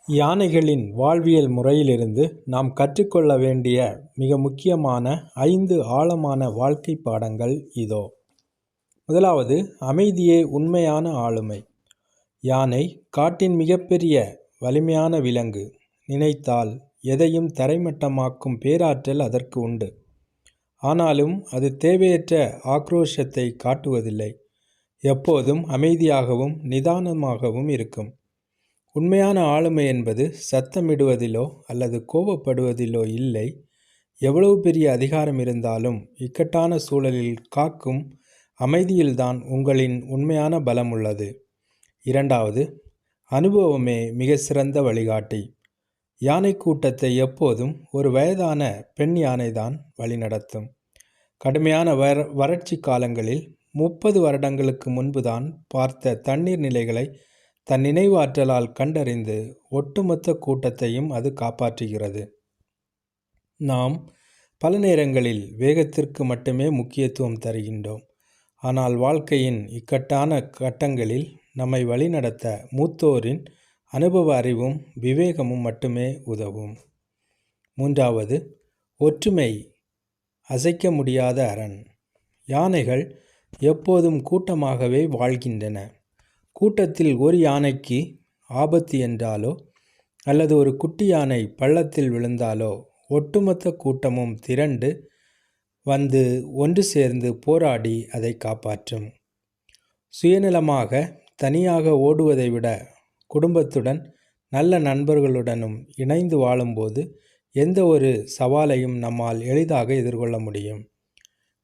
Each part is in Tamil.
யானைகளின் வாழ்வியல் முறையிலிருந்து நாம் கற்றுக்கொள்ள வேண்டிய மிக முக்கியமான 5 ஆழமான வாழ்க்கை பாடங்கள் இதோ. முதலாவது, அமைதியே உண்மையான ஆளுமை. யானை காட்டின் மிகப்பெரிய வலிமையான விலங்கு. நினைத்தால் எதையும் தரைமட்டமாக்கும் பேராற்றல் அதற்கு உண்டு. ஆனாலும் அது தேவையற்ற ஆக்ரோஷத்தை காட்டுவதில்லை. எப்போதும் அமைதியாகவும் நிதானமாகவும் இருக்கும். உண்மையான ஆளுமை என்பது சத்தமிடுவதிலோ அல்லது கோபப்படுவதிலோ இல்லை. எவ்வளவு பெரிய அதிகாரம் இருந்தாலும் இக்கட்டான சூழலில் காக்கும் அமைதியில்தான் உங்களின் உண்மையான பலம் உள்ளது. இரண்டாவது, அனுபவமே மிக சிறந்த வழிகாட்டி. யானை கூட்டத்தை எப்போதும் ஒரு வயதான பெண் யானைதான் வழிநடத்தும். கடுமையான வறட்சி காலங்களில் 30 வருடங்களுக்கு முன்புதான் பார்த்த தண்ணீர் நிலைகளை தன் நினைவாற்றலால் கண்டறிந்து ஒட்டுமொத்த கூட்டத்தையும் அது காப்பாற்றுகிறது. நாம் பல நேரங்களில் வேகத்திற்கு மட்டுமே முக்கியத்துவம் தருகின்றோம். ஆனால் வாழ்க்கையின் இக்கட்டான கட்டங்களில் நம்மை வழிநடத்த மூத்தோரின் அனுபவ அறிவும் விவேகமும் மட்டுமே உதவும். மூன்றாவது, ஒற்றுமை அசைக்க முடியாத அரண். யானைகள் எப்போதும் கூட்டமாகவே வாழ்கின்றன. கூட்டத்தில் ஒரு யானைக்கு ஆபத்து என்றாலோ அல்லது ஒரு குட்டி யானை பள்ளத்தில் விழுந்தாலோ ஒட்டுமொத்த கூட்டமும் திரண்டு வந்து ஒன்று சேர்ந்து போராடி அதை காப்பாற்றும். சுயநலமாக தனியாக ஓடுவதை விட குடும்பத்துடன் நல்ல நண்பர்களுடனும் இணைந்து வாழும்போது எந்த ஒரு சவாலையும் நம்மால் எளிதாக எதிர்கொள்ள முடியும்.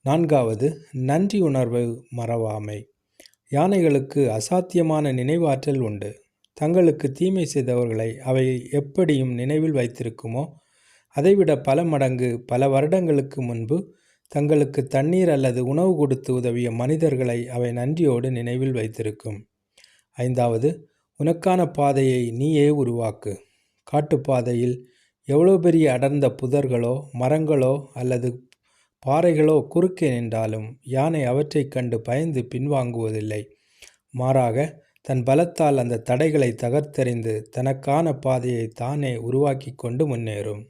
நான்காவது, நன்றி உணர்வு மறவாமை. யானைகளுக்கு அசாத்தியமான நினைவாற்றல் உண்டு. தங்களுக்கு தீமை செய்தவர்களை அவை எப்படியும் நினைவில் வைத்திருக்குமோ அதைவிட பல மடங்கு பல வருடங்களுக்கு முன்பு தங்களுக்கு தண்ணீர் அல்லது உணவு கொடுத்து உதவிய மனிதர்களை அவை நன்றியோடு நினைவில் வைத்திருக்கும். ஐந்தாவது, உனக்கான பாதையை நீயே உருவாக்கு. காட்டுப்பாதையில் எவ்வளோ பெரிய அடர்ந்த புதர்களோ மரங்களோ அல்லது பாறைகளோ குறுக்கே நின்றாலும் யானை அவற்றைக் கண்டு பயந்து பின்வாங்குவதில்லை. மாறாக தன் பலத்தால் அந்த தடைகளை தகர்த்தெறிந்து தனக்கான பாதையை தானே உருவாக்கி கொண்டு முன்னேறும்.